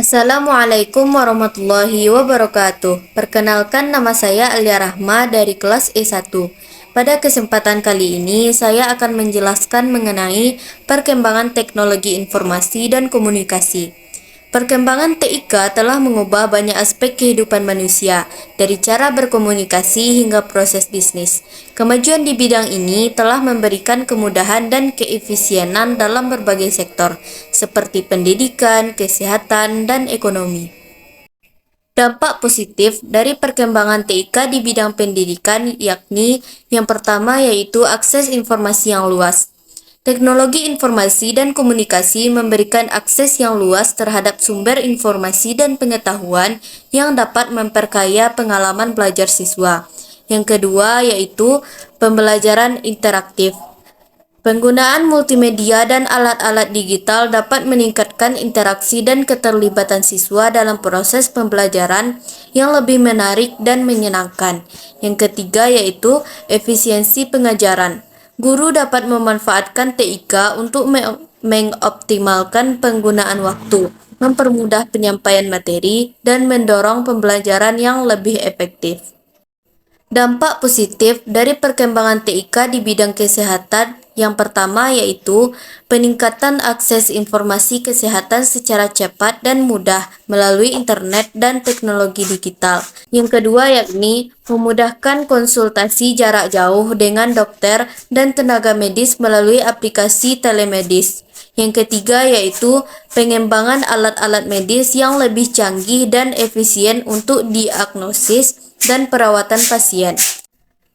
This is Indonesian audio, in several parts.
Assalamualaikum warahmatullahi wabarakatuh. Perkenalkan, nama saya Alia Rahma dari kelas E1. Pada kesempatan kali ini, saya akan menjelaskan mengenai perkembangan teknologi informasi dan komunikasi. Perkembangan TIK telah mengubah banyak aspek kehidupan manusia, dari cara berkomunikasi hingga proses bisnis. Kemajuan di bidang ini telah memberikan kemudahan dan keefisienan dalam berbagai sektor, seperti pendidikan, kesehatan, dan ekonomi. Dampak positif dari perkembangan TIK di bidang pendidikan yakni yang pertama yaitu akses informasi yang luas. Teknologi informasi dan komunikasi memberikan akses yang luas terhadap sumber informasi dan pengetahuan yang dapat memperkaya pengalaman belajar siswa. Yang kedua yaitu pembelajaran interaktif. Penggunaan multimedia dan alat-alat digital dapat meningkatkan interaksi dan keterlibatan siswa dalam proses pembelajaran yang lebih menarik dan menyenangkan. Yang ketiga yaitu efisiensi pengajaran. Guru dapat memanfaatkan TIK untuk mengoptimalkan penggunaan waktu, mempermudah penyampaian materi, dan mendorong pembelajaran yang lebih efektif. Dampak positif dari perkembangan TIK di bidang kesehatan yang pertama yaitu peningkatan akses informasi kesehatan secara cepat dan mudah melalui internet dan teknologi digital. Yang kedua yakni memudahkan konsultasi jarak jauh dengan dokter dan tenaga medis melalui aplikasi telemedis. Yang ketiga yaitu pengembangan alat-alat medis yang lebih canggih dan efisien untuk diagnosis dan perawatan pasien.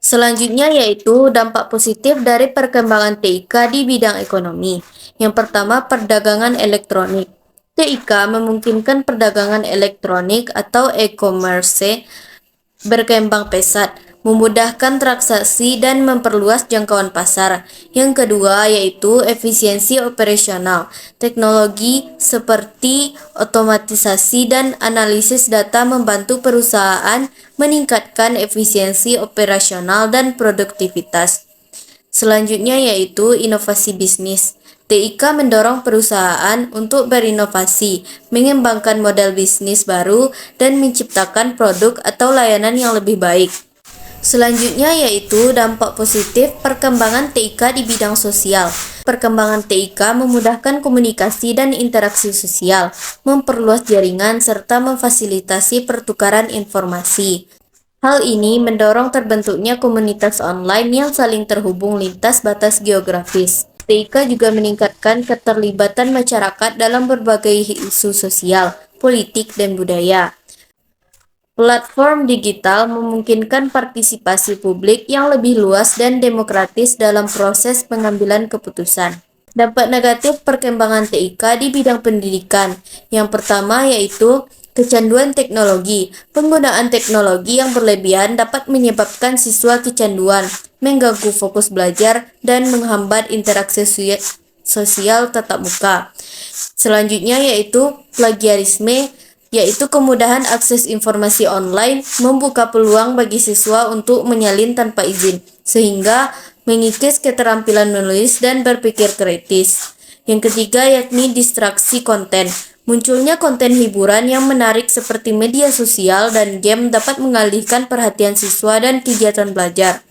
Selanjutnya yaitu dampak positif dari perkembangan TIK di bidang ekonomi. Yang pertama, perdagangan elektronik. TIK memungkinkan perdagangan elektronik atau e-commerce berkembang pesat, memudahkan transaksi dan memperluas jangkauan pasar. Yang kedua yaitu efisiensi operasional. Teknologi seperti otomatisasi dan analisis data membantu perusahaan meningkatkan efisiensi operasional dan produktivitas. Selanjutnya yaitu inovasi bisnis. TIK mendorong perusahaan untuk berinovasi, mengembangkan model bisnis baru, dan menciptakan produk atau layanan yang lebih baik. Selanjutnya yaitu dampak positif perkembangan TIK di bidang sosial. Perkembangan TIK memudahkan komunikasi dan interaksi sosial, memperluas jaringan, serta memfasilitasi pertukaran informasi. Hal ini mendorong terbentuknya komunitas online yang saling terhubung lintas batas geografis. TIK juga meningkatkan keterlibatan masyarakat dalam berbagai isu sosial, politik, dan budaya. Platform digital memungkinkan partisipasi publik yang lebih luas dan demokratis dalam proses pengambilan keputusan. Dampak negatif perkembangan TIK di bidang pendidikan. Yang pertama yaitu kecanduan teknologi. Penggunaan teknologi yang berlebihan dapat menyebabkan siswa kecanduan, mengganggu fokus belajar, dan menghambat interaksi sosial tatap muka. Selanjutnya yaitu plagiarisme, yaitu kemudahan akses informasi online membuka peluang bagi siswa untuk menyalin tanpa izin, sehingga mengikis keterampilan menulis dan berpikir kritis. Yang ketiga yakni distraksi konten. Munculnya konten hiburan yang menarik seperti media sosial dan game dapat mengalihkan perhatian siswa dan kegiatan belajar.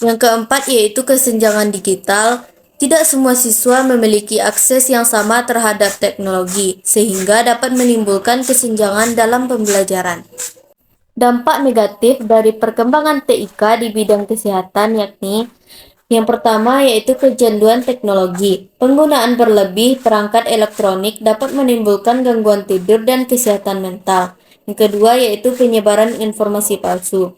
Yang keempat yaitu kesenjangan digital. Tidak semua siswa memiliki akses yang sama terhadap teknologi, sehingga dapat menimbulkan kesenjangan dalam pembelajaran. Dampak negatif dari perkembangan TIK di bidang kesehatan yakni yang pertama yaitu kecanduan teknologi. Penggunaan berlebih perangkat elektronik dapat menimbulkan gangguan tidur dan kesehatan mental. Yang kedua yaitu penyebaran informasi palsu.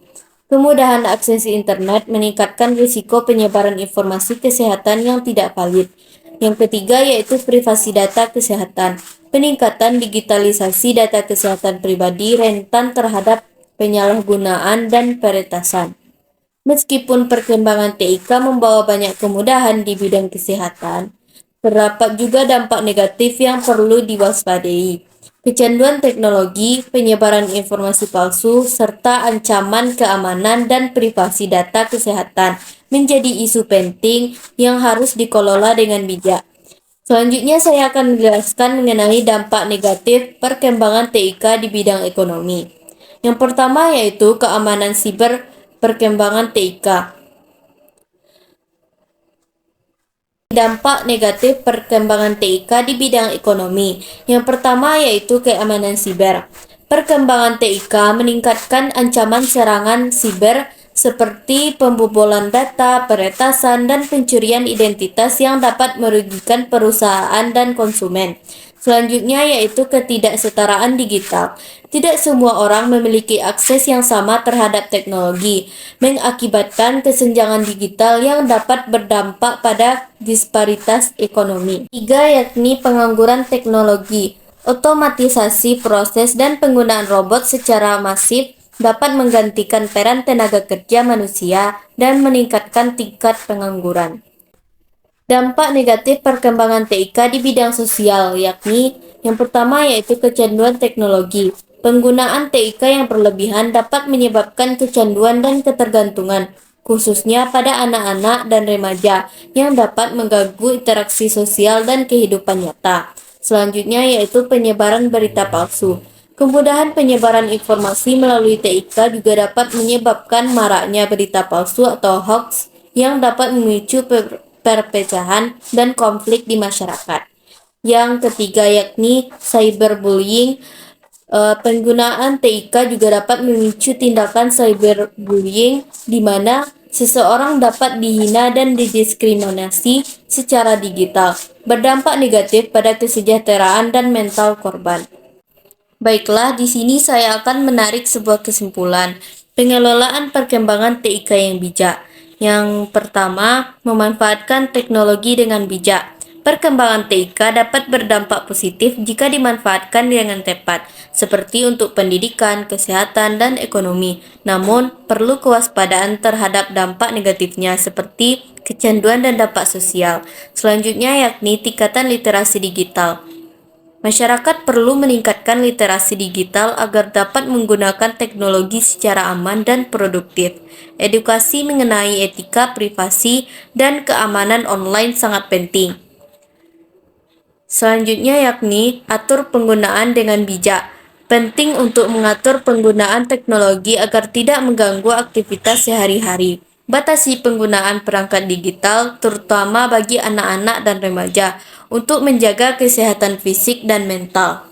Kemudahan akses internet meningkatkan risiko penyebaran informasi kesehatan yang tidak valid. Yang ketiga yaitu privasi data kesehatan. Peningkatan digitalisasi data kesehatan pribadi rentan terhadap penyalahgunaan dan peretasan. Meskipun perkembangan TIK membawa banyak kemudahan di bidang kesehatan, terdapat juga dampak negatif yang perlu diwaspadai. Kecanduan teknologi, penyebaran informasi palsu, serta ancaman keamanan dan privasi data kesehatan menjadi isu penting yang harus dikelola dengan bijak. Selanjutnya saya akan menjelaskan mengenai dampak negatif perkembangan TIK di bidang ekonomi. Yang pertama yaitu keamanan siber perkembangan TIK. Dampak negatif perkembangan TIK di bidang ekonomi. Yang pertama yaitu keamanan siber. Perkembangan TIK meningkatkan ancaman serangan siber seperti pembobolan data, peretasan, dan pencurian identitas yang dapat merugikan perusahaan dan konsumen. Selanjutnya yaitu ketidaksetaraan digital. Tidak semua orang memiliki akses yang sama terhadap teknologi, mengakibatkan kesenjangan digital yang dapat berdampak pada disparitas ekonomi. Tiga yakni pengangguran teknologi. Otomatisasi proses dan penggunaan robot secara masif dapat menggantikan peran tenaga kerja manusia dan meningkatkan tingkat pengangguran. Dampak negatif perkembangan TIK di bidang sosial, yakni yang pertama yaitu kecanduan teknologi. Penggunaan TIK yang berlebihan dapat menyebabkan kecanduan dan ketergantungan, khususnya pada anak-anak dan remaja, yang dapat mengganggu interaksi sosial dan kehidupan nyata. Selanjutnya yaitu penyebaran berita palsu. Kemudahan penyebaran informasi melalui TIK juga dapat menyebabkan maraknya berita palsu atau hoax yang dapat memicu perpecahan dan konflik di masyarakat. Yang ketiga yakni cyberbullying. Penggunaan TIK juga dapat memicu tindakan cyberbullying di mana seseorang dapat dihina dan didiskriminasi secara digital, berdampak negatif pada kesejahteraan dan mental korban. Baiklah, di sini saya akan menarik sebuah kesimpulan. Pengelolaan perkembangan TIK yang bijak. Yang pertama, memanfaatkan teknologi dengan bijak. Perkembangan TIK dapat berdampak positif jika dimanfaatkan dengan tepat, seperti untuk pendidikan, kesehatan, dan ekonomi. Namun, perlu kewaspadaan terhadap dampak negatifnya seperti kecanduan dan dampak sosial. Selanjutnya yakni tingkatan literasi digital. Masyarakat perlu meningkatkan literasi digital agar dapat menggunakan teknologi secara aman dan produktif. Edukasi mengenai etika, privasi, dan keamanan online sangat penting. Selanjutnya yakni atur penggunaan dengan bijak. Penting untuk mengatur penggunaan teknologi agar tidak mengganggu aktivitas sehari-hari. Batasi penggunaan perangkat digital, terutama bagi anak-anak dan remaja, untuk menjaga kesehatan fisik dan mental.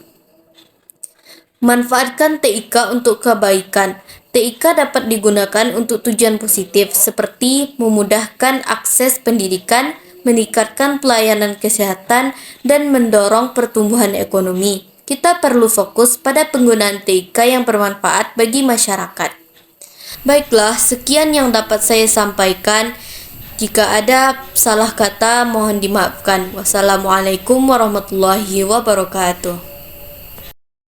Manfaatkan TIK untuk kebaikan. TIK dapat digunakan untuk tujuan positif seperti memudahkan akses pendidikan, meningkatkan pelayanan kesehatan, dan mendorong pertumbuhan ekonomi. Kita perlu fokus pada penggunaan TIK yang bermanfaat bagi masyarakat. Baiklah, sekian yang dapat saya sampaikan. Jika ada salah kata, mohon dimaafkan. Wassalamualaikum warahmatullahi wabarakatuh.